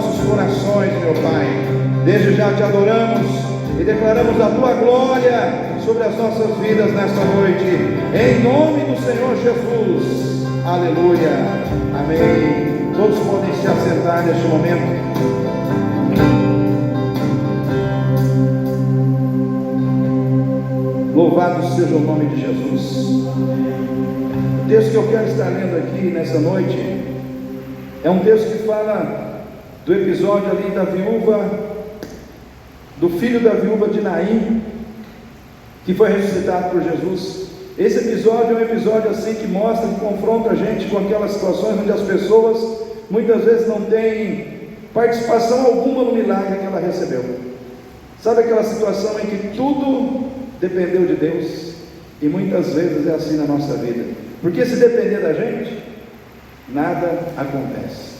nossos corações, meu Pai. Desde já te adoramos e declaramos a tua glória sobre as nossas vidas nesta noite, em nome do Senhor Jesus. Aleluia, amém. Todos podem se assentar neste momento. Louvado seja o nome de Jesus. O texto que eu quero estar lendo aqui nessa noite é um texto que fala do episódio ali da viúva, do filho da viúva de Naim, que foi ressuscitado por Jesus. Esse episódio é um episódio assim que mostra, que confronta a gente com aquelas situações onde as pessoas muitas vezes não têm participação alguma no milagre que ela recebeu. Sabe aquela situação em que tudo dependeu de Deus? E muitas vezes é assim na nossa vida, porque se depender da gente, nada acontece.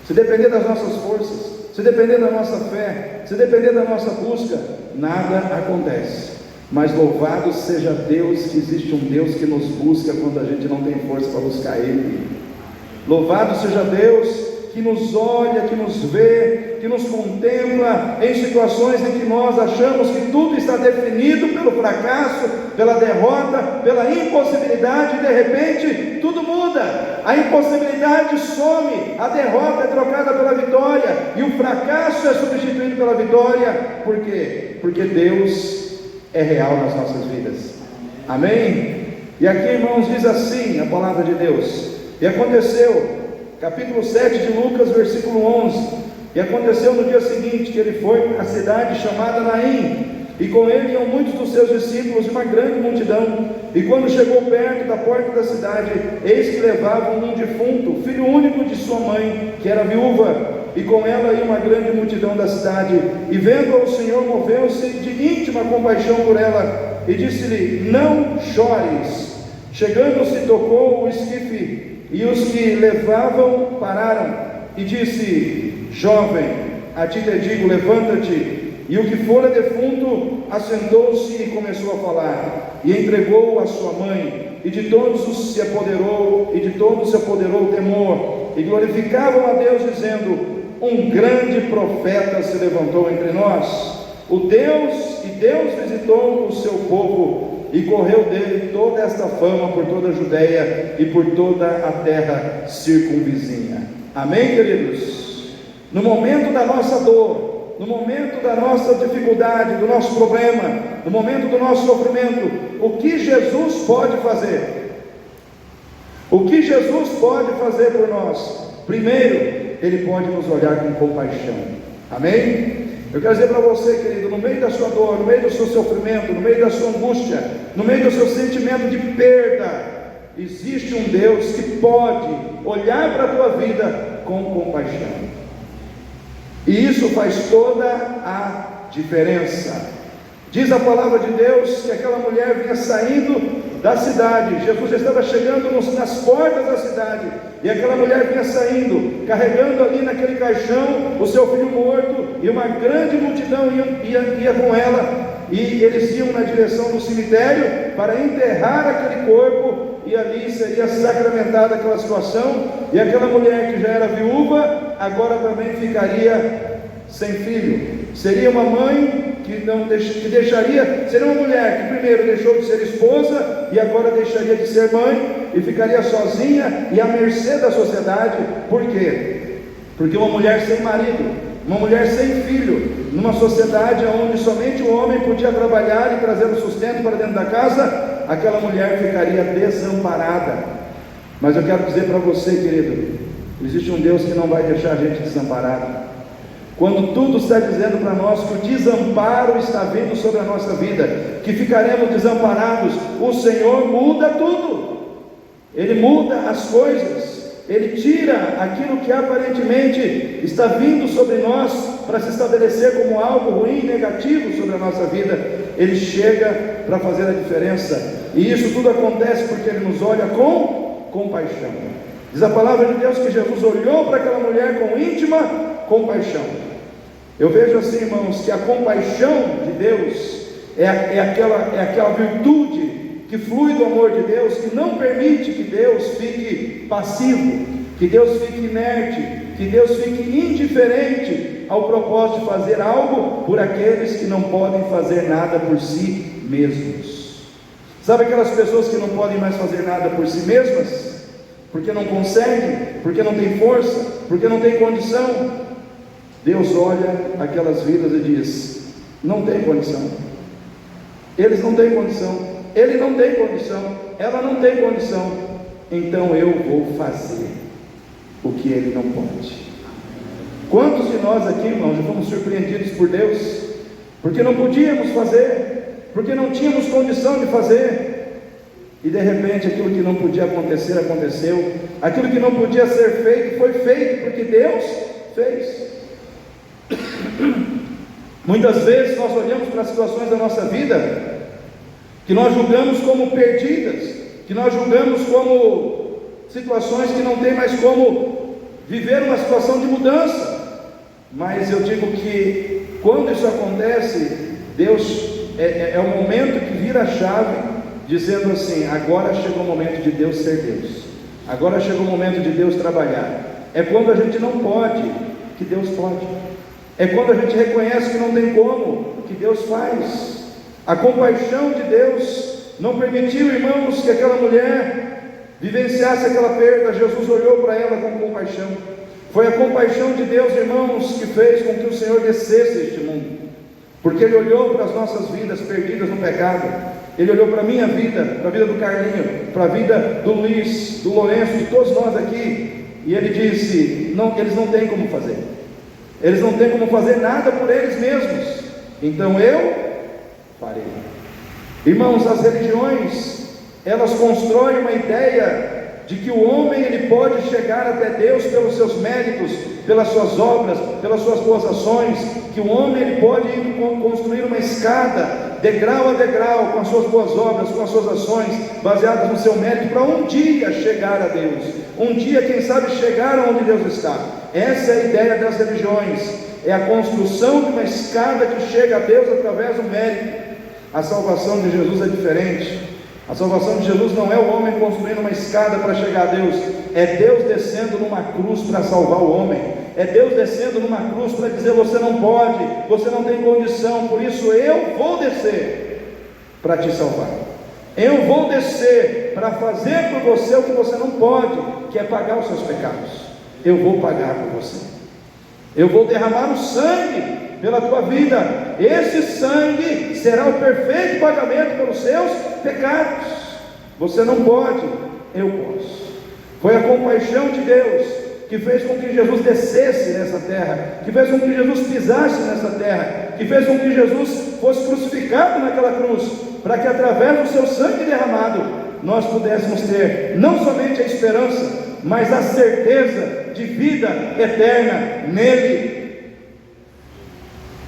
Se depender das nossas forças, se depender da nossa fé, se depender da nossa busca, nada acontece. Mas louvado seja Deus, que existe um Deus que nos busca quando a gente não tem força para buscar Ele. Louvado seja Deus que nos olha, que nos vê, que nos contempla em situações em que nós achamos que tudo está definido pelo fracasso, pela derrota, pela impossibilidade, e de repente tudo muda. A impossibilidade some, a derrota é trocada pela vitória, e o fracasso é substituído pela vitória. Por quê? Porque Deus é real nas nossas vidas. Amém? E aqui, irmãos, diz assim a palavra de Deus: e aconteceu, capítulo 7 de Lucas, versículo 11, e aconteceu no dia seguinte que ele foi à cidade chamada Naim, e com ele iam muitos dos seus discípulos e uma grande multidão. E quando chegou perto da porta da cidade, eis que levavam um defunto, filho único de sua mãe, que era viúva, e com ela ia uma grande multidão da cidade. E vendo-a, o Senhor moveu-se de íntima compaixão por ela, e disse-lhe: não chores. Chegando-se, tocou o esquife, e os que levavam pararam, e disse: jovem, a ti te digo, levanta-te. E o que fora defunto assentou-se e começou a falar, e entregou-o a sua mãe, e de todos se apoderou o temor, e glorificavam a Deus, dizendo: um grande profeta se levantou entre nós, e Deus visitou o seu povo, e correu dele toda esta fama por toda a Judeia e por toda a terra circunvizinha. Amém, queridos? No momento da nossa dor, no momento da nossa dificuldade, do nosso problema, no momento do nosso sofrimento, o que Jesus pode fazer? O que Jesus pode fazer por nós? Primeiro, Ele pode nos olhar com compaixão. Amém? Eu quero dizer para você, querido, no meio da sua dor, no meio do seu sofrimento, no meio da sua angústia, no meio do seu sentimento de perda, existe um Deus que pode olhar para a tua vida com compaixão. E isso faz toda a diferença. Diz a palavra de Deus que aquela mulher vinha saindo da cidade. Jesus já estava chegando nas portas da cidade, e aquela mulher vinha saindo, carregando ali naquele caixão o seu filho morto, e uma grande multidão ia com ela, e eles iam na direção do cemitério para enterrar aquele corpo, e ali seria sacramentada aquela situação. E aquela mulher que já era viúva, agora também ficaria sem filho. Seria uma mãe que deixaria, seria uma mulher que primeiro deixou de ser esposa e agora deixaria de ser mãe, e ficaria sozinha e à mercê da sociedade. Por quê? Porque uma mulher sem marido, uma mulher sem filho, numa sociedade onde somente o homem podia trabalhar e trazer o sustento para dentro da casa, aquela mulher ficaria desamparada. Mas eu quero dizer para você, querido, existe um Deus que não vai deixar a gente desamparado. Quando tudo está dizendo para nós que o desamparo está vindo sobre a nossa vida, que ficaremos desamparados, o Senhor muda tudo. Ele muda as coisas, Ele tira aquilo que aparentemente está vindo sobre nós para se estabelecer como algo ruim, negativo sobre a nossa vida. Ele chega para fazer a diferença, e isso tudo acontece porque Ele nos olha com compaixão. Diz a palavra de Deus que Jesus olhou para aquela mulher com íntima compaixão. Eu vejo assim, irmãos, que a compaixão de Deus é aquela virtude que flui do amor de Deus, que não permite que Deus fique passivo, que Deus fique inerte, que Deus fique indiferente ao propósito de fazer algo por aqueles que não podem fazer nada por si mesmos. Sabe aquelas pessoas que não podem mais fazer nada por si mesmas? Porque não conseguem, porque não tem força, porque não tem condição. Deus olha aquelas vidas e diz: não tem condição. Eles não têm condição, ele não tem condição, ela não tem condição, então eu vou fazer o que ele não pode. Quantos de nós aqui, irmãos, já fomos surpreendidos por Deus, porque não podíamos fazer, porque não tínhamos condição de fazer, e de repente aquilo que não podia acontecer, aconteceu, aquilo que não podia ser feito, foi feito, porque Deus fez. Muitas vezes nós olhamos para as situações da nossa vida, que nós julgamos como perdidas, que nós julgamos como situações que não tem mais como viver uma situação de mudança, mas eu digo que quando isso acontece, Deus é o momento que vira a chave, dizendo assim: agora chegou o momento de Deus ser Deus, agora chegou o momento de Deus trabalhar. É quando a gente não pode, que Deus pode. É quando a gente reconhece que não tem como, que Deus faz. A compaixão de Deus não permitiu, irmãos, que aquela mulher vivenciasse aquela perda. Jesus olhou para ela com compaixão. Foi a compaixão de Deus, irmãos, que fez com que o Senhor descesse a este mundo, porque Ele olhou para as nossas vidas perdidas no pecado. Ele olhou para a minha vida, para a vida do Carlinho, para a vida do Luiz, do Lourenço, de todos nós aqui, e Ele disse: não, eles não têm como fazer. Eles não têm como fazer nada por eles mesmos, então eu farei. Irmãos, as religiões, elas constroem uma ideia de que o homem ele pode chegar até Deus pelos seus méritos, pelas suas obras, pelas suas boas ações, que o homem ele pode construir uma escada, degrau a degrau, com as suas boas obras, com as suas ações, baseadas no seu mérito, para um dia chegar a Deus, um dia, quem sabe, chegar onde Deus está. Essa é a ideia das religiões, é a construção de uma escada que chega a Deus através do mérito. A salvação de Jesus é diferente. A salvação de Jesus não é o homem construindo uma escada para chegar a Deus, é Deus descendo numa cruz para salvar o homem, é Deus descendo numa cruz para dizer: você não pode, você não tem condição, por isso eu vou descer para te salvar. Eu vou descer para fazer por você o que você não pode, que é pagar os seus pecados. Eu vou pagar por você, eu vou derramar o sangue pela tua vida. Esse sangue será o perfeito pagamento pelos seus pecados. Você não pode, eu posso. Foi a compaixão de Deus que fez com que Jesus descesse nessa terra, que fez com que Jesus pisasse nessa terra, que fez com que Jesus fosse crucificado naquela cruz, para que através do seu sangue derramado nós pudéssemos ter não somente a esperança, mas a certeza de vida eterna nele.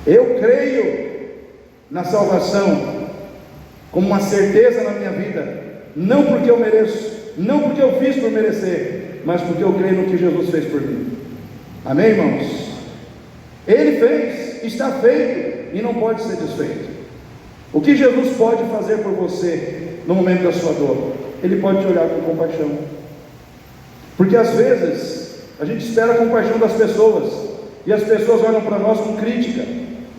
Eu creio na salvação como uma certeza na minha vida, não porque eu mereço, não porque eu fiz por merecer, mas porque eu creio no que Jesus fez por mim. Amém, irmãos? Ele fez, está feito e não pode ser desfeito. O que Jesus pode fazer por você no momento da sua dor? Ele pode te olhar com compaixão, porque às vezes a gente espera a compaixão das pessoas, e as pessoas olham para nós com crítica,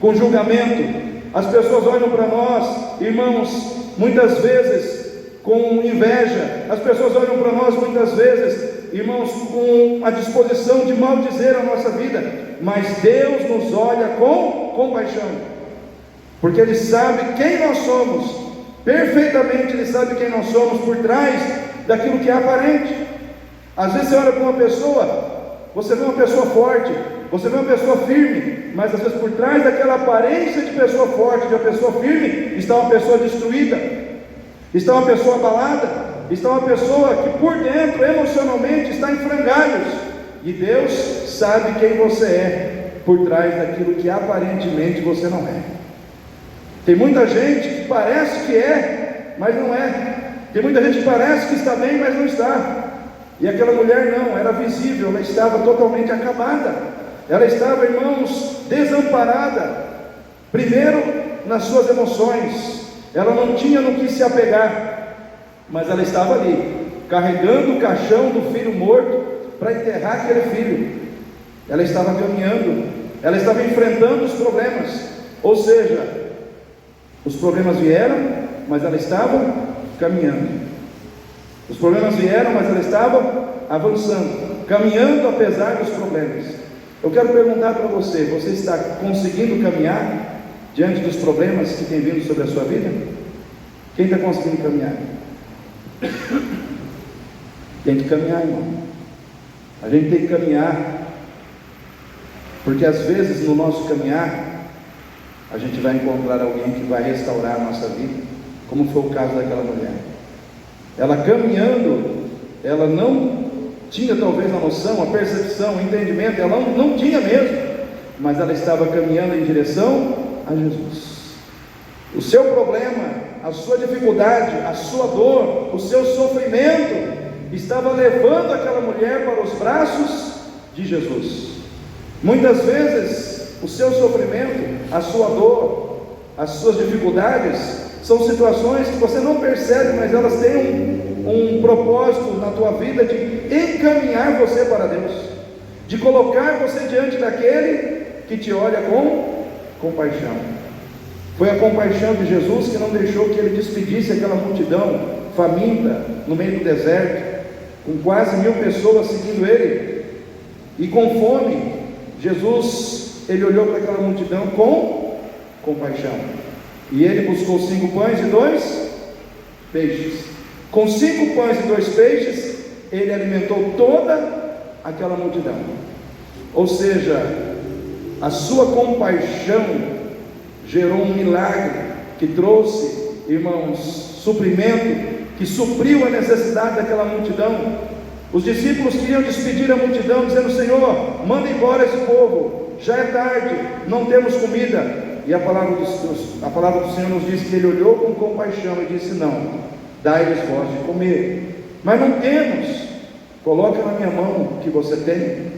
com julgamento. As pessoas olham para nós, irmãos, muitas vezes com inveja. As pessoas olham para nós muitas vezes, irmãos, com a disposição de maldizer a nossa vida. Mas Deus nos olha com compaixão, porque Ele sabe quem nós somos, perfeitamente Ele sabe quem nós somos por trás daquilo que é aparente. Às vezes você olha para uma pessoa, você vê uma pessoa forte, você vê uma pessoa firme, mas às vezes por trás daquela aparência de pessoa forte, de uma pessoa firme, está uma pessoa destruída, está uma pessoa abalada, está uma pessoa que por dentro, emocionalmente, está em frangalhos. E Deus sabe quem você é por trás daquilo que aparentemente você não é. Tem muita gente que parece que é, mas não é. Tem muita gente que parece que está bem, mas não está. E aquela mulher não, era visível, ela estava totalmente acabada. Ela estava, irmãos, desamparada. Primeiro, nas suas emoções, ela não tinha no que se apegar, mas ela estava ali, carregando o caixão do filho morto, para enterrar aquele filho. ela estava caminhando, ela estava enfrentando os problemas, ou seja, os problemas vieram, mas ela estava caminhando. Os problemas vieram, mas ela estava avançando, caminhando apesar dos problemas. Eu quero perguntar para você: você está conseguindo caminhar diante dos problemas que têm vindo sobre a sua vida? Quem está conseguindo caminhar? Tem que caminhar, irmão. A gente tem que caminhar, porque às vezes no nosso caminhar a gente vai encontrar alguém que vai restaurar a nossa vida, como foi o caso daquela mulher. Ela caminhando, ela não tinha talvez a noção, a percepção, o entendimento, ela não tinha mesmo, mas ela estava caminhando em direção a Jesus. O seu problema, a sua dificuldade, a sua dor, o seu sofrimento estava levando aquela mulher para os braços de Jesus. Muitas vezes o seu sofrimento, a sua dor, as suas dificuldades são situações que você não percebe, mas elas têm um propósito na tua vida de encaminhar você para Deus, de colocar você diante daquele que te olha com compaixão. Foi a compaixão de Jesus que não deixou que ele despedisse aquela multidão faminta no meio do deserto, com quase 1000 pessoas seguindo ele, e com fome. Jesus, ele olhou para aquela multidão com compaixão, e ele buscou 5 pães e 2 peixes. Com 5 pães e 2 peixes, ele alimentou toda aquela multidão. Ou seja, a sua compaixão gerou um milagre que trouxe, irmãos, suprimento, que supriu a necessidade daquela multidão. Os discípulos queriam despedir a multidão, dizendo: Senhor, manda embora esse povo, já é tarde, não temos comida. E a palavra do Senhor nos diz que ele olhou com compaixão e disse: não, dai-lhes vós de comer. Mas não temos. Coloca na minha mão o que você tem.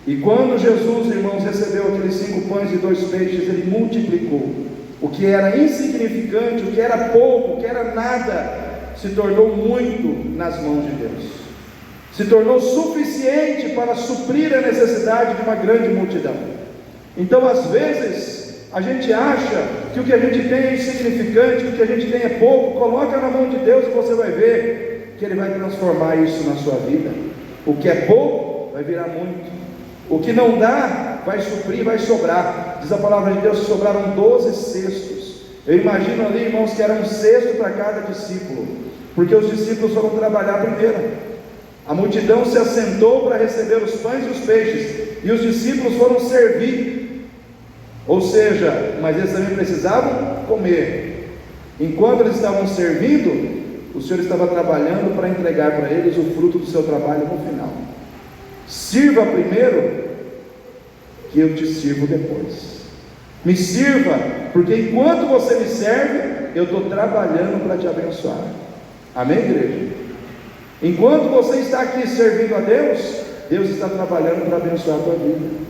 E quando Jesus, irmãos, recebeu aqueles 5 pães e 2 peixes, ele multiplicou. O que era insignificante, o que era pouco, o que era nada, se tornou muito nas mãos de Deus. Se tornou suficiente para suprir a necessidade de uma grande multidão. Então, às vezes, a gente acha que o que a gente tem é insignificante, que o que a gente tem é pouco. Coloca na mão de Deus e você vai ver que Ele vai transformar isso na sua vida. O que é pouco vai virar muito. O que não dá vai suprir, vai sobrar. Diz a palavra de Deus que sobraram 12 cestos. Eu imagino ali, irmãos, que era um cesto para cada discípulo, porque os discípulos foram trabalhar primeiro. A multidão se assentou para receber os pães e os peixes, e os discípulos foram servir. Ou seja, mas eles também precisavam comer. Enquanto eles estavam servindo, o Senhor estava trabalhando para entregar para eles o fruto do seu trabalho no final. Sirva primeiro, que eu te sirvo depois. Me sirva, porque enquanto você me serve, eu estou trabalhando para te abençoar. Amém, igreja? Enquanto você está aqui servindo a Deus, Deus está trabalhando para abençoar a tua vida.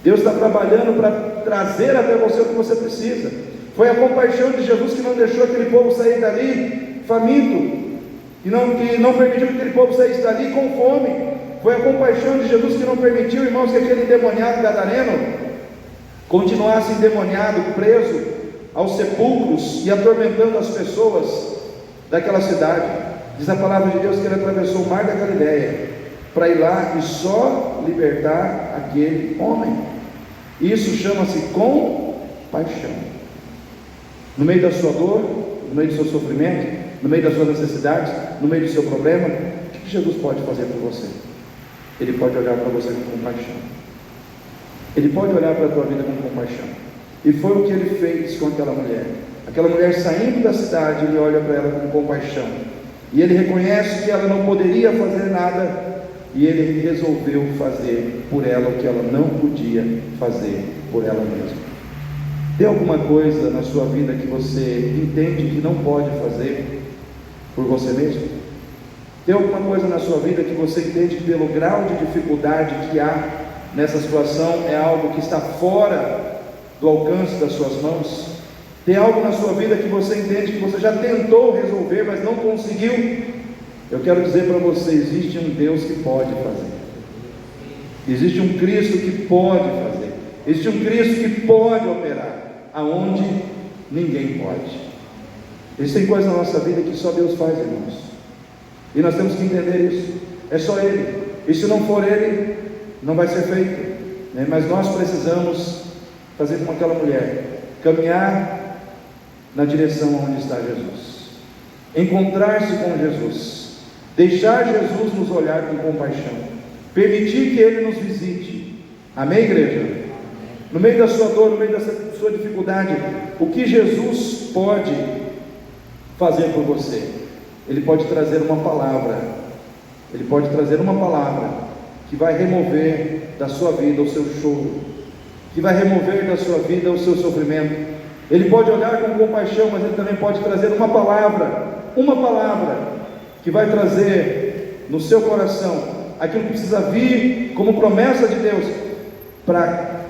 Deus está trabalhando para trazer até você o que você precisa. Foi a compaixão de Jesus que não deixou aquele povo sair dali faminto, que não permitiu que aquele povo saísse dali com fome. Foi a compaixão de Jesus que não permitiu, irmãos, que aquele endemoniado gadareno continuasse endemoniado, preso aos sepulcros e atormentando as pessoas daquela cidade. Diz a palavra de Deus que ele atravessou o mar da Galileia para ir lá e só libertar aquele homem. Isso chama-se compaixão. No meio da sua dor, no meio do seu sofrimento, no meio das suas necessidades, no meio do seu problema, o que Jesus pode fazer por você? Ele pode olhar para você com compaixão. Ele pode olhar para a tua vida com compaixão. E foi o que ele fez com aquela mulher. Aquela mulher saindo da cidade, ele olha para ela com compaixão. E ele reconhece que ela não poderia fazer nada, e ele resolveu fazer por ela o que ela não podia fazer por ela mesma. Tem alguma coisa na sua vida que você entende que não pode fazer por você mesmo? Tem alguma coisa na sua vida que você entende que pelo grau de dificuldade que há nessa situação é algo que está fora do alcance das suas mãos? Tem algo na sua vida que você entende que você já tentou resolver, mas não conseguiu? Eu quero dizer para você, existe um Deus que pode fazer. Existe um Cristo que pode fazer. Existe um Cristo que pode operar aonde ninguém pode. Existem coisas na nossa vida que só Deus faz, irmãos. E nós temos que entender isso. É só Ele. E se não for Ele, não vai ser feito, né? Mas nós precisamos fazer como aquela mulher, caminhar na direção onde está Jesus, encontrar-se com Jesus, deixar Jesus nos olhar com compaixão, permitir que Ele nos visite. Amém, igreja? No meio da sua dor, no meio da sua dificuldade, o que Jesus pode fazer por você? Ele pode trazer uma palavra. Ele pode trazer uma palavra que vai remover da sua vida o seu choro, que vai remover da sua vida o seu sofrimento. Ele pode olhar com compaixão, mas Ele também pode trazer uma palavra que vai trazer no seu coração aquilo que precisa vir como promessa de Deus, para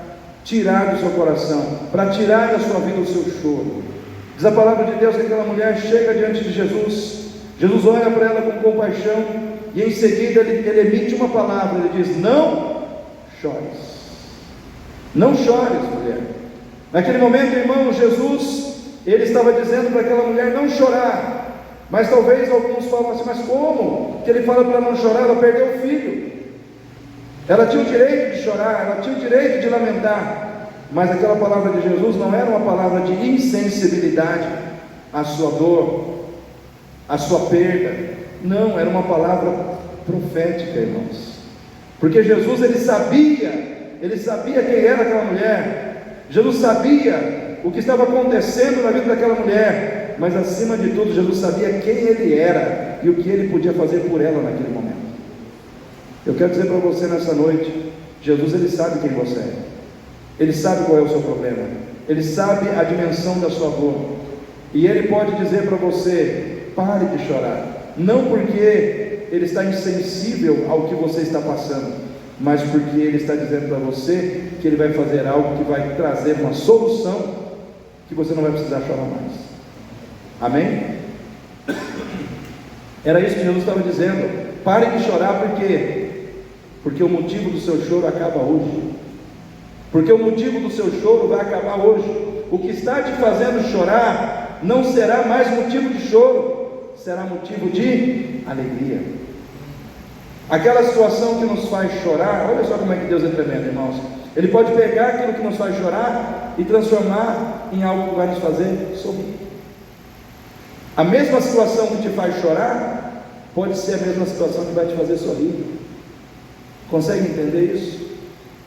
tirar do seu coração, para tirar da sua vida o seu choro. Diz a palavra de Deus que aquela mulher chega diante de Jesus, Jesus olha para ela com compaixão, e em seguida ele emite uma palavra, ele diz: não chores. Não chores, mulher. Naquele momento, irmão, Jesus, ele estava dizendo para aquela mulher não chorar. Mas talvez alguns falam assim: mas como que ele fala para não chorar? Ela perdeu o filho. Ela tinha o direito de chorar, ela tinha o direito de lamentar. Mas aquela palavra de Jesus não era uma palavra de insensibilidade à sua dor, à sua perda. Não, era uma palavra profética, irmãos. Porque Jesus, ele sabia quem era aquela mulher. Jesus sabia o que estava acontecendo na vida daquela mulher. Mas acima de tudo, Jesus sabia quem Ele era e o que Ele podia fazer por ela naquele momento. Eu quero dizer para você nessa noite: Jesus, Ele sabe quem você é. Ele sabe qual é o seu problema. Ele sabe a dimensão da sua dor. E Ele pode dizer para você: pare de chorar. Não porque Ele está insensível ao que você está passando, mas porque Ele está dizendo para você que Ele vai fazer algo que vai trazer uma solução, que você não vai precisar chorar mais. Amém? Era isso que Jesus estava dizendo. Pare de chorar, por quê? Porque o motivo do seu choro acaba hoje. Porque o motivo do seu choro vai acabar hoje. O que está te fazendo chorar não será mais motivo de choro, será motivo de alegria. Aquela situação que nos faz chorar, olha só como é que Deus é tremendo, irmãos. Ele pode pegar aquilo que nos faz chorar e transformar em algo que vai nos fazer sorrir. A mesma situação que te faz chorar pode ser a mesma situação que vai te fazer sorrir. Consegue entender isso?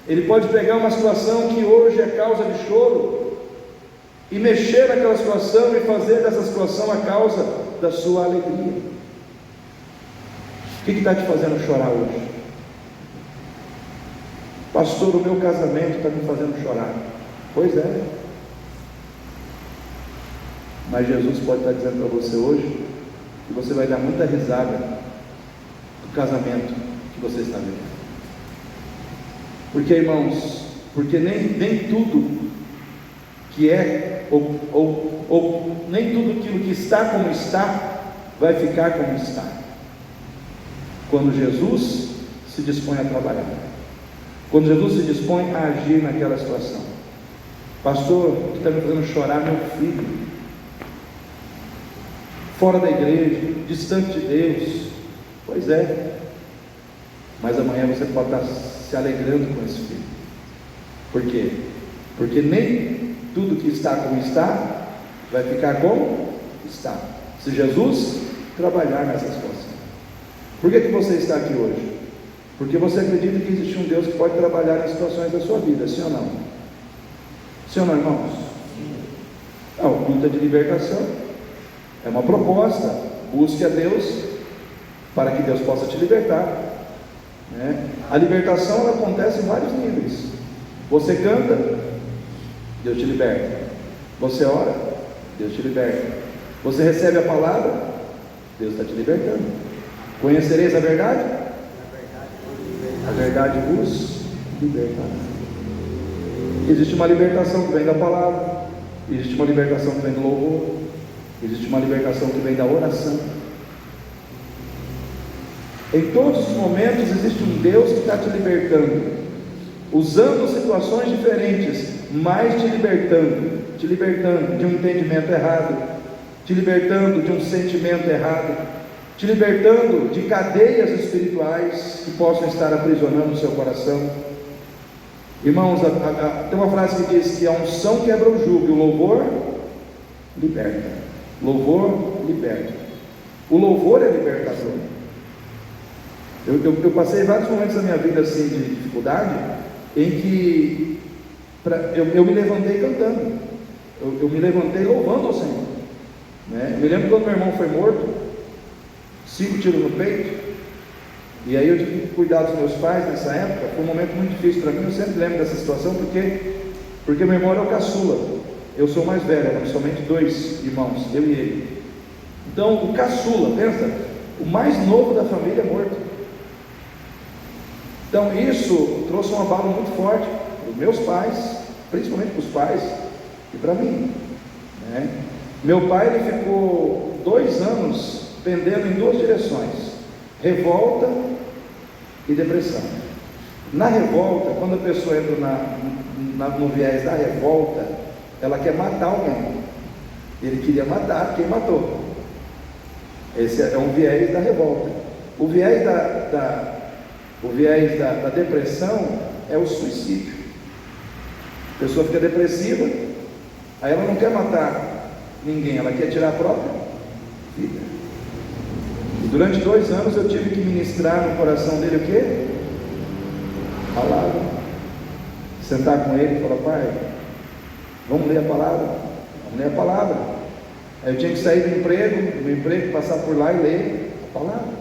Ele pode pegar uma situação que hoje é causa de choro e mexer naquela situação e fazer dessa situação a causa da sua alegria. O que está te fazendo chorar hoje? Pastor, o meu casamento está me fazendo chorar. Pois é. Mas Jesus pode estar dizendo para você hoje que você vai dar muita risada do casamento que você está vivendo. Porque, irmãos, porque nem tudo que é, ou nem tudo aquilo que está como está, vai ficar como está, quando Jesus se dispõe a trabalhar, quando Jesus se dispõe a agir naquela situação. Pastor, o que está me fazendo chorar? Meu filho, fora da igreja, distante de Deus. Pois é, mas amanhã você pode estar se alegrando com esse filho. Por quê? Porque nem tudo que está como está vai ficar como está, se Jesus trabalhar nessa situação. Por que você está aqui hoje? Porque você acredita que existe um Deus que pode trabalhar nas situações da sua vida, sim ou não? Sim ou não, irmãos? É o culto de libertação, é uma proposta. Busque a Deus para que Deus possa te libertar, né? A libertação, ela acontece em vários níveis. Você canta, Deus te liberta. Você ora, Deus te liberta. Você recebe a palavra, Deus está te libertando. Conhecereis a verdade? A verdade vos libertará. Existe uma libertação que vem da palavra, existe uma libertação que vem do louvor, existe uma libertação que vem da oração. Em todos os momentos existe um Deus que está te libertando. usando situações diferentes, mas te libertando de um entendimento errado, te libertando de um sentimento errado, te libertando de cadeias espirituais que possam estar aprisionando o seu coração. Irmãos, tem uma frase que diz que a unção quebra o jugo, e o louvor liberta. Louvor liberta. O louvor é libertador. Eu passei vários momentos da minha vida assim de dificuldade, em que eu me levantei cantando, eu me levantei louvando ao Senhor, né? Eu me lembro quando meu irmão foi morto, 5 tiros no peito, e aí eu tive que cuidar dos meus pais nessa época. Foi um momento muito difícil para mim. Eu sempre lembro dessa situação, porque meu irmão era o caçula, eu sou o mais velho, eram somente 2 irmãos, eu e ele. Então o caçula, pensa, o mais novo da família é morto. Então isso trouxe um abalo muito forte para os meus pais, principalmente para os pais, e para mim, né? Meu pai, ele ficou 2 anos pendendo em 2 direções: revolta e depressão. Na revolta, quando a pessoa entra no viés da revolta, ela quer matar alguém. Ele queria matar quem matou. Esse é um viés da revolta. O viés da depressão é o suicídio. A pessoa fica depressiva, aí ela não quer matar ninguém, ela quer tirar a própria vida. E durante 2 anos eu tive que ministrar no coração dele o quê? Palavra. Sentar com ele e falar: pai, vamos ler a palavra? Vamos ler a palavra. Aí eu tinha que sair do meu emprego, passar por lá e ler a palavra.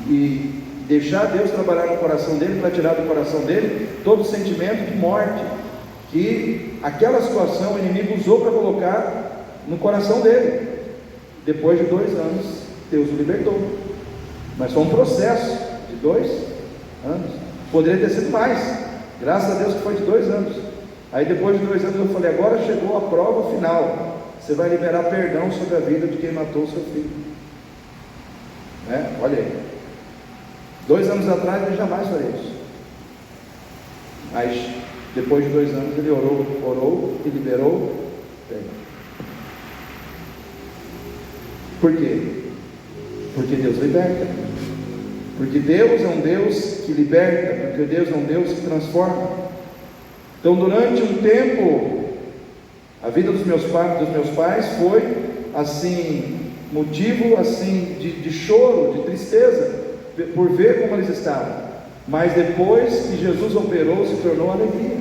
E deixar Deus trabalhar no coração dele, para tirar do coração dele todo o sentimento de morte que aquela situação o inimigo usou para colocar no coração dele. Depois de 2 anos, Deus o libertou, mas foi um processo de 2 anos. Poderia ter sido mais, graças a Deus que foi de 2 anos. Aí depois de 2 anos eu falei: agora chegou a prova final, você vai liberar perdão sobre a vida de quem matou o seu filho, né? Olha aí, 2 anos atrás ele jamais faria isso, mas depois de 2 anos ele orou e liberou perdão. Por quê? Porque Deus liberta, porque Deus é um Deus que liberta, porque Deus é um Deus que transforma. Então, durante um tempo, a vida dos meus pais foi assim, motivo assim de choro, de tristeza, por ver como eles estavam. Mas depois que Jesus operou, se tornou alegria.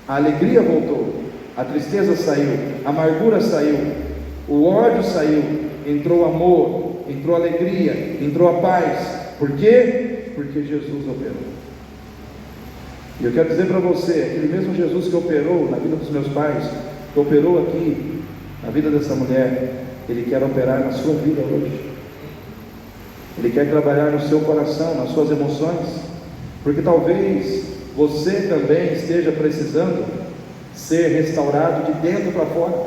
A alegria voltou, a tristeza saiu, a amargura saiu, o ódio saiu, entrou amor, entrou alegria, entrou a paz. Por quê? Porque Jesus operou. E eu quero dizer para você, aquele mesmo Jesus que operou na vida dos meus pais, que operou aqui na vida dessa mulher, Ele quer operar na sua vida hoje. Ele quer trabalhar no seu coração, nas suas emoções, porque talvez você também esteja precisando ser restaurado de dentro para fora.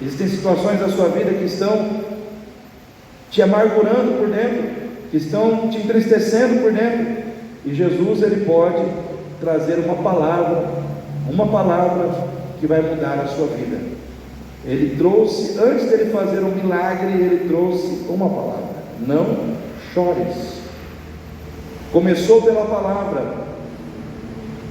Existem situações da sua vida que estão te amargurando por dentro, que estão te entristecendo por dentro, e Jesus, Ele pode trazer uma palavra que vai mudar a sua vida. Ele trouxe, antes dele fazer um milagre, Ele trouxe uma palavra: não chores. Começou pela palavra.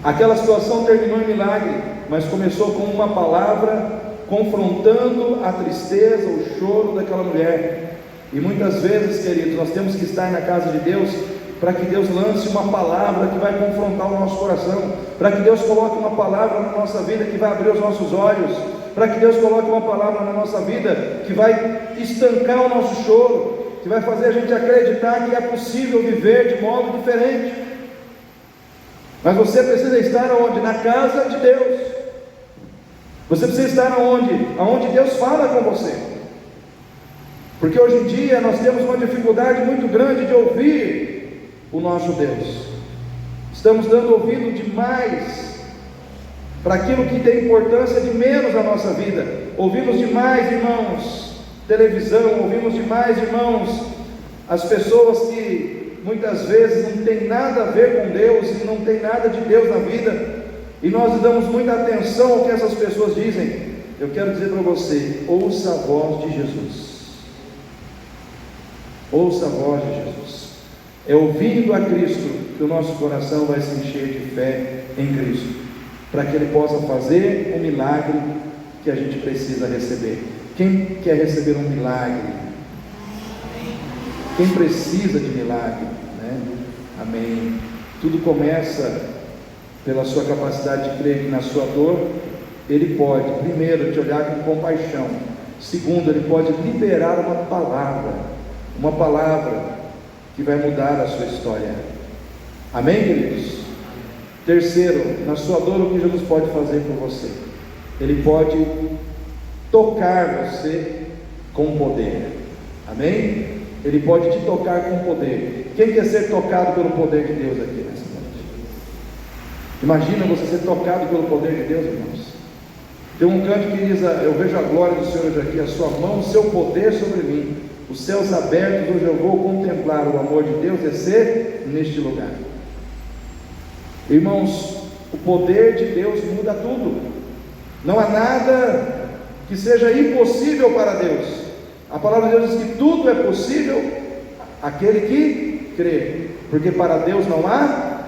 Aquela situação terminou em milagre, mas começou com uma palavra confrontando a tristeza, o choro daquela mulher. E muitas vezes, queridos, nós temos que estar na casa de Deus para que Deus lance uma palavra que vai confrontar o nosso coração, para que Deus coloque uma palavra na nossa vida que vai abrir os nossos olhos, para que Deus coloque uma palavra na nossa vida que vai estancar o nosso choro, que vai fazer a gente acreditar que é possível viver de modo diferente. Mas você precisa estar onde? Na casa de Deus. Você precisa estar onde? Aonde Deus fala com você. Porque hoje em dia nós temos uma dificuldade muito grande de ouvir o nosso Deus. Estamos dando ouvido demais para aquilo que tem importância de menos na nossa vida. Ouvimos demais, irmãos, televisão, ouvimos demais, irmãos, as pessoas que muitas vezes não tem nada a ver com Deus, e não tem nada de Deus na vida, e nós damos muita atenção ao que essas pessoas dizem. Eu quero dizer para você: ouça a voz de Jesus. Ouça a voz de Jesus. É ouvindo a Cristo que o nosso coração vai se encher de fé em Cristo, para que Ele possa fazer o milagre que a gente precisa receber. Quem quer receber um milagre? Quem precisa de milagre, né? Amém. Tudo começa pela sua capacidade de crer que na sua dor Ele pode, primeiro, te olhar com compaixão. Segundo, Ele pode liberar uma palavra que vai mudar a sua história. Amém, queridos? Terceiro, na sua dor, o que Jesus pode fazer por você? Ele pode tocar você com poder. Amém? Ele pode te tocar com poder. Quem quer ser tocado pelo poder de Deus aqui nessa noite? Imagina você ser tocado pelo poder de Deus, irmãos. Tem um canto que diz: eu vejo a glória do Senhor hoje aqui, a sua mão, o seu poder sobre mim. Os céus abertos, hoje eu vou contemplar o amor de Deus descer neste lugar. Irmãos, o poder de Deus muda tudo. Não há nada que seja impossível para Deus. A palavra de Deus diz que tudo é possível àquele que crê, porque para Deus não há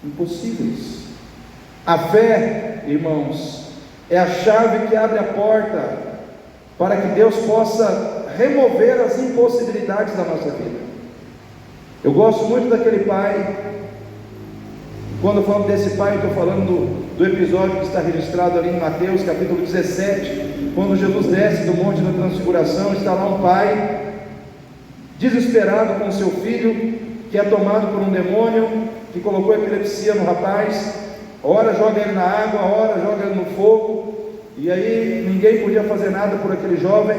impossíveis. A fé, irmãos, é a chave que abre a porta para que Deus possa remover as impossibilidades da nossa vida. Eu gosto muito daquele pai. Quando eu falo desse pai, eu estou falando do episódio que está registrado ali em Mateus capítulo 17, quando Jesus desce do monte da transfiguração. Está lá um pai desesperado com seu filho, que é tomado por um demônio, que colocou epilepsia no rapaz. Ora joga ele na água, ora joga ele no fogo, e aí ninguém podia fazer nada por aquele jovem.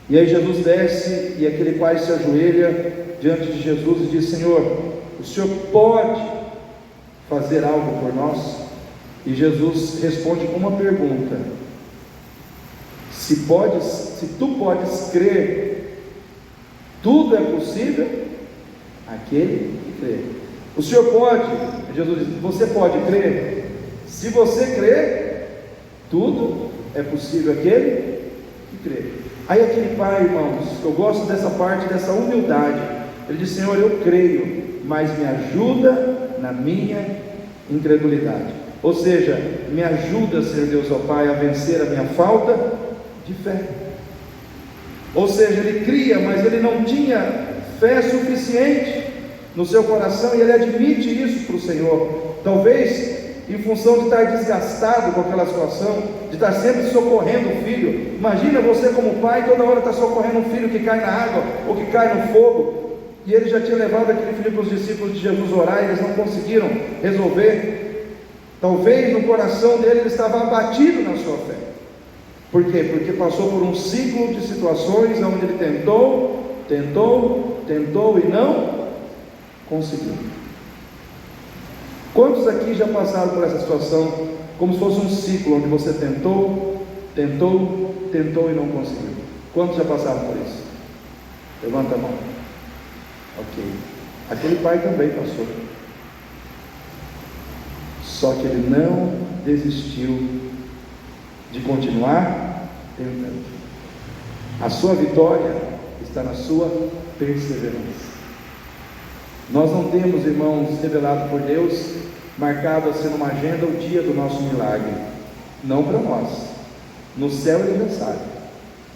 E aí Jesus desce, e aquele pai se ajoelha diante de Jesus e diz: Senhor, o Senhor pode fazer algo por nós? E Jesus responde com uma pergunta: se tu podes crer, tudo é possível aquele que crê. O Senhor pode, Jesus diz, você pode crer? Se você crer, tudo é possível aquele que crê. Aí aquele pai, irmãos, eu gosto dessa parte, dessa humildade. Ele diz: Senhor, eu creio, mas me ajuda na minha incredulidade. Ou seja, me ajuda, Senhor Deus, ó Pai, a vencer a minha falta de fé. Ou seja, ele cria, mas ele não tinha fé suficiente no seu coração, e ele admite isso para o Senhor. Talvez em função de estar desgastado com aquela situação, de estar sempre socorrendo o filho. Imagina você como pai, toda hora está socorrendo um filho que cai na água, ou que cai no fogo, e ele já tinha levado aquele filho para os discípulos de Jesus orar, e eles não conseguiram resolver. Talvez no coração dele ele estava abatido na sua fé. Por quê? Porque passou por um ciclo de situações onde ele tentou e não conseguiu. Quantos aqui já passaram por essa situação, como se fosse um ciclo, onde você tentou e não conseguiu? Quantos já passaram por isso? Levanta a mão. Ok. Aquele pai também passou. Só que ele não desistiu de continuar tentando. A sua vitória está na sua perseverança. Nós não temos, irmãos, revelado por Deus, marcado assim numa agenda o dia do nosso milagre. Não para nós. No céu ele já sabe,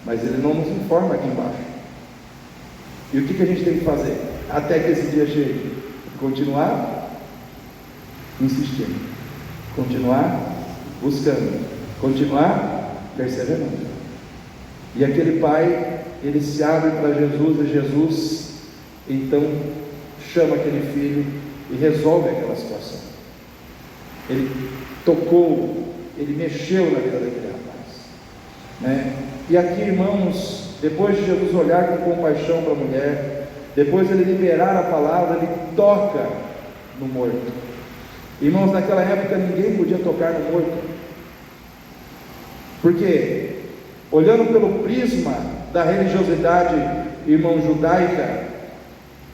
mas ele não nos informa aqui embaixo. E o que a gente tem que fazer até que esse dia chegue? Continuar insistindo, continuar buscando, continuar perseverando. E aquele pai, ele se abre para Jesus, e Jesus então chama aquele filho e resolve aquela situação. Ele tocou, ele mexeu na vida daquele rapaz, né? E aqui, irmãos, depois de Jesus olhar com compaixão para a mulher, depois de ele liberar a palavra, ele toca no morto. Irmãos, naquela época ninguém podia tocar no morto, porque olhando pelo prisma da religiosidade, irmão, judaica,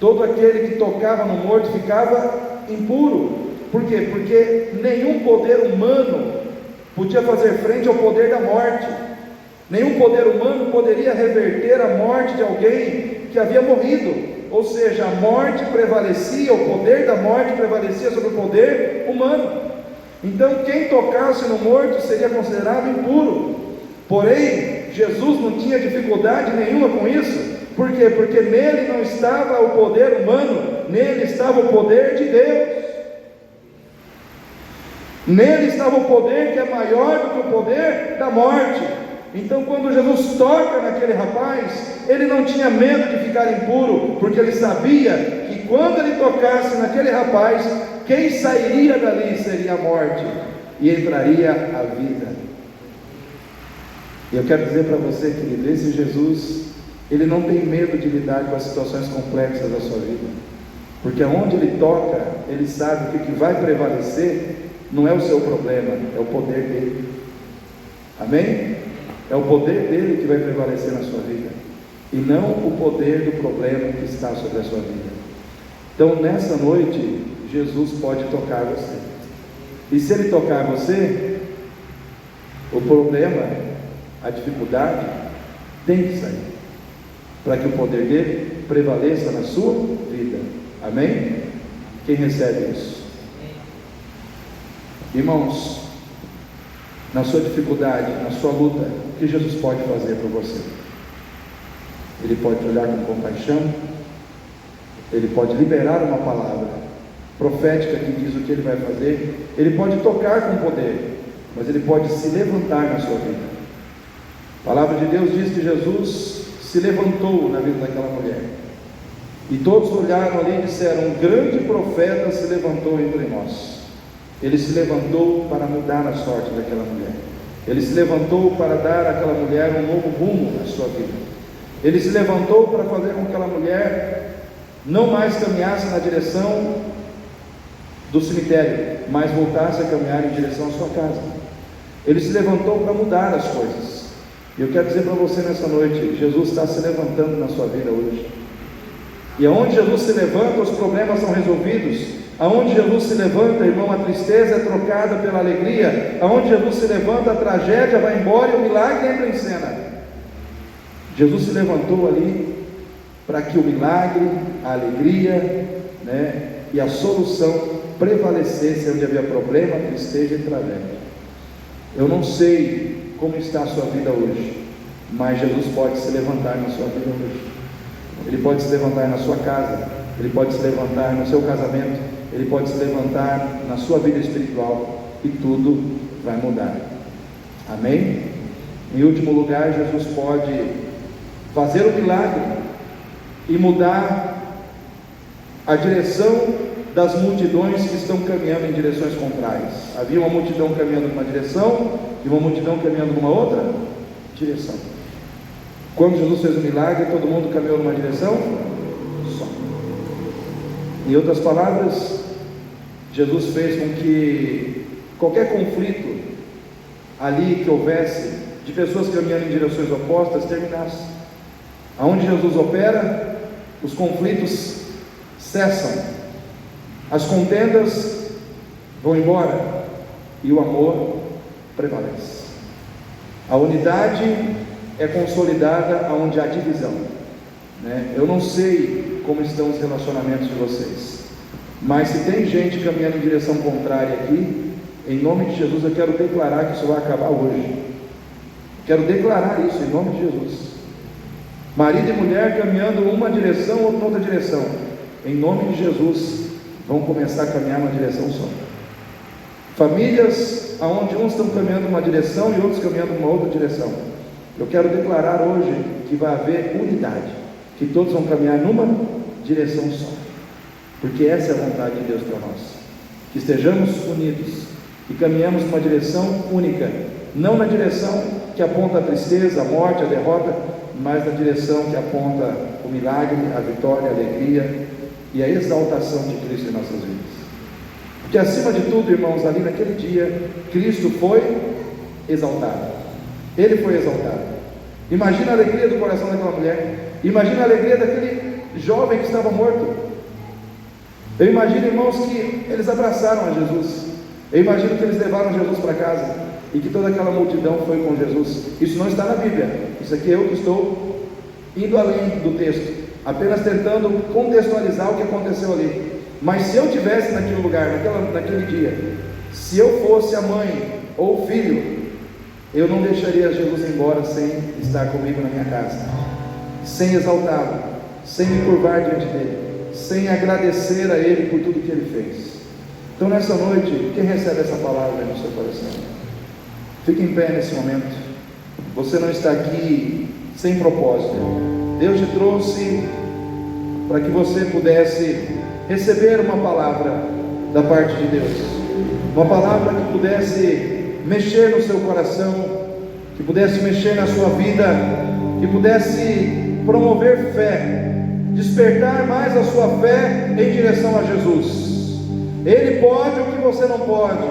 Todo aquele que tocava no morto ficava impuro. Por quê? Porque nenhum poder humano podia fazer frente ao poder da morte. Nenhum poder humano poderia reverter a morte de alguém que havia morrido. Ou seja, a morte prevalecia, o poder da morte prevalecia sobre o poder humano. Então quem tocasse no morto seria considerado impuro. Porém, Jesus não tinha dificuldade nenhuma com isso. Por quê? Porque nele não estava o poder humano, nele estava o poder de Deus. Nele estava o poder que é maior do que o poder da morte. Então quando Jesus toca naquele rapaz, ele não tinha medo de ficar impuro, porque ele sabia que quando ele tocasse naquele rapaz, quem sairia dali seria a morte e entraria a vida. E eu quero dizer para você, querido, esse Jesus, ele não tem medo de lidar com as situações complexas da sua vida, porque aonde ele toca, ele sabe que o que vai prevalecer não é o seu problema, é o poder dele. Amém? É o poder dele que vai prevalecer na sua vida, e não o poder do problema que está sobre a sua vida. Então nessa noite, Jesus pode tocar você, e se ele tocar você, o problema, a dificuldade, tem que sair, para que o poder dele prevaleça na sua vida. Amém? Quem recebe isso? Irmãos, na sua dificuldade, na sua luta, o que Jesus pode fazer por você? Ele pode te olhar com compaixão, ele pode liberar uma palavra profética que diz o que ele vai fazer, ele pode tocar com poder, mas ele pode se levantar na sua vida. A palavra de Deus diz que Jesus se levantou na vida daquela mulher, e todos olharam ali e disseram: um grande profeta se levantou entre nós. Ele se levantou para mudar a sorte daquela mulher, ele se levantou para dar àquela mulher um novo rumo na sua vida, ele se levantou para fazer com que aquela mulher não mais caminhasse na direção do cemitério, mas voltasse a caminhar em direção à sua casa. Ele se levantou para mudar as coisas. E eu quero dizer para você nessa noite, Jesus está se levantando na sua vida hoje, e aonde Jesus se levanta, os problemas são resolvidos. Aonde Jesus se levanta, irmão, a tristeza é trocada pela alegria. Aonde Jesus se levanta, a tragédia vai embora e o milagre entra em cena. Jesus se levantou ali para que o milagre, a alegria, e a solução prevalecesse onde havia problema, tristeza e tragédia. Eu não sei como está a sua vida hoje, mas Jesus pode se levantar na sua vida hoje. Ele pode se levantar na sua casa, ele pode se levantar no seu casamento, ele pode se levantar na sua vida espiritual, e tudo vai mudar. Amém? Em último lugar, Jesus pode fazer o milagre e mudar a direção das multidões que estão caminhando em direções contrárias. Havia uma multidão caminhando numa direção e uma multidão caminhando numa outra direção. Quando Jesus fez o milagre, todo mundo caminhou numa direção só. Em outras palavras, Jesus fez com que qualquer conflito ali que houvesse, de pessoas caminhando em direções opostas, terminasse. Aonde Jesus opera, os conflitos cessam, as contendas vão embora e o amor prevalece. A unidade é consolidada onde há divisão, Eu não sei como estão os relacionamentos de vocês, mas se tem gente caminhando em direção contrária aqui, em nome de Jesus eu quero declarar que isso vai acabar hoje. Quero declarar isso em nome de Jesus. Marido e mulher caminhando uma direção ou outra direção, em nome de Jesus vão começar a caminhar numa direção só. Famílias onde uns estão caminhando numa direção e outros caminhando numa outra direção, eu quero declarar hoje que vai haver unidade, que todos vão caminhar numa direção só, porque essa é a vontade de Deus para nós, que estejamos unidos e caminhamos numa direção única, não na direção que aponta a tristeza, a morte, a derrota, mas na direção que aponta o milagre, a vitória, a alegria e a exaltação de Cristo em nossas vidas. Porque acima de tudo, irmãos, ali naquele dia, Cristo foi exaltado. Ele foi exaltado. Imagina a alegria do coração daquela mulher, imagina a alegria daquele jovem que estava morto. Eu imagino, irmãos, que eles abraçaram a Jesus. Eu imagino que eles levaram Jesus para casa e que toda aquela multidão foi com Jesus. Isso não está na Bíblia. Isso aqui eu que estou indo além do texto, apenas tentando contextualizar o que aconteceu ali. Mas se eu tivesse naquele lugar, naquele dia, se eu fosse a mãe ou o filho, eu não deixaria Jesus embora sem estar comigo na minha casa, sem exaltá-lo, sem me curvar diante dele, sem agradecer a ele por tudo que ele fez. Então nessa noite, quem recebe essa palavra no seu coração, fique em pé nesse momento. Você não está aqui sem propósito. Deus te trouxe para que você pudesse receber uma palavra da parte de Deus, uma palavra que pudesse mexer no seu coração, que pudesse mexer na sua vida, que pudesse promover fé, despertar mais a sua fé em direção a Jesus. Ele pode o que você não pode.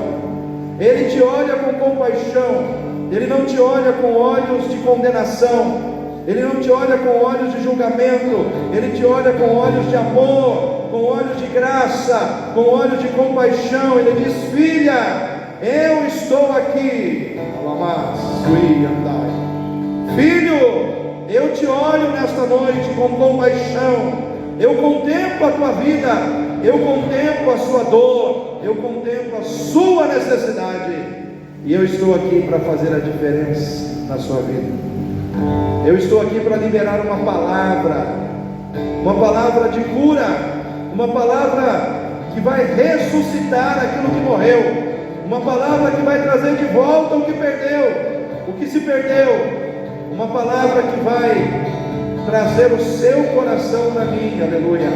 Ele te olha com compaixão. Ele não te olha com olhos de condenação. Ele não te olha com olhos de julgamento. Ele te olha com olhos de amor, com olhos de graça, com olhos de compaixão. Ele diz: filha, eu estou aqui. Filho, eu te olho nesta noite com compaixão. Eu contemplo a tua vida, eu contemplo a sua dor, eu contemplo a sua necessidade, e eu estou aqui para fazer a diferença na sua vida. Eu estou aqui para liberar uma palavra de cura, uma palavra que vai ressuscitar aquilo que morreu, uma palavra que vai trazer de volta o que perdeu, o que se perdeu, uma palavra que vai trazer o seu coração para mim. Aleluia.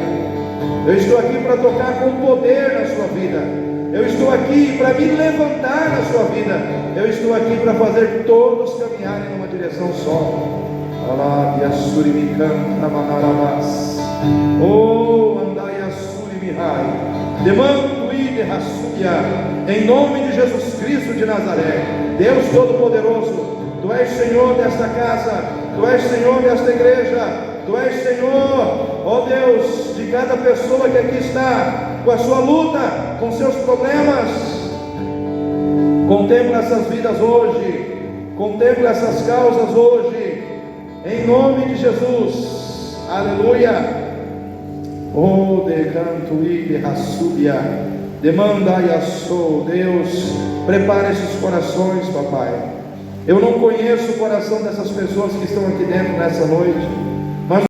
Eu estou aqui para tocar com poder na sua vida. Eu estou aqui para me levantar na sua vida. Eu estou aqui para fazer todos caminharem numa direção só. Oh, andai assuri mihai. Demando ide rasuia. Em nome de Jesus Cristo de Nazaré, Deus Todo-Poderoso, Tu és Senhor desta casa, Tu és Senhor desta igreja, Tu és Senhor, ó Deus, de cada pessoa que aqui está, com a sua luta, com seus problemas. Contempla essas vidas hoje, contempla essas causas hoje, em nome de Jesus. Aleluia. Oh, decanto e de rassúbia, demanda e assou. Deus, prepara esses corações, papai. Eu não conheço o coração dessas pessoas que estão aqui dentro nessa noite.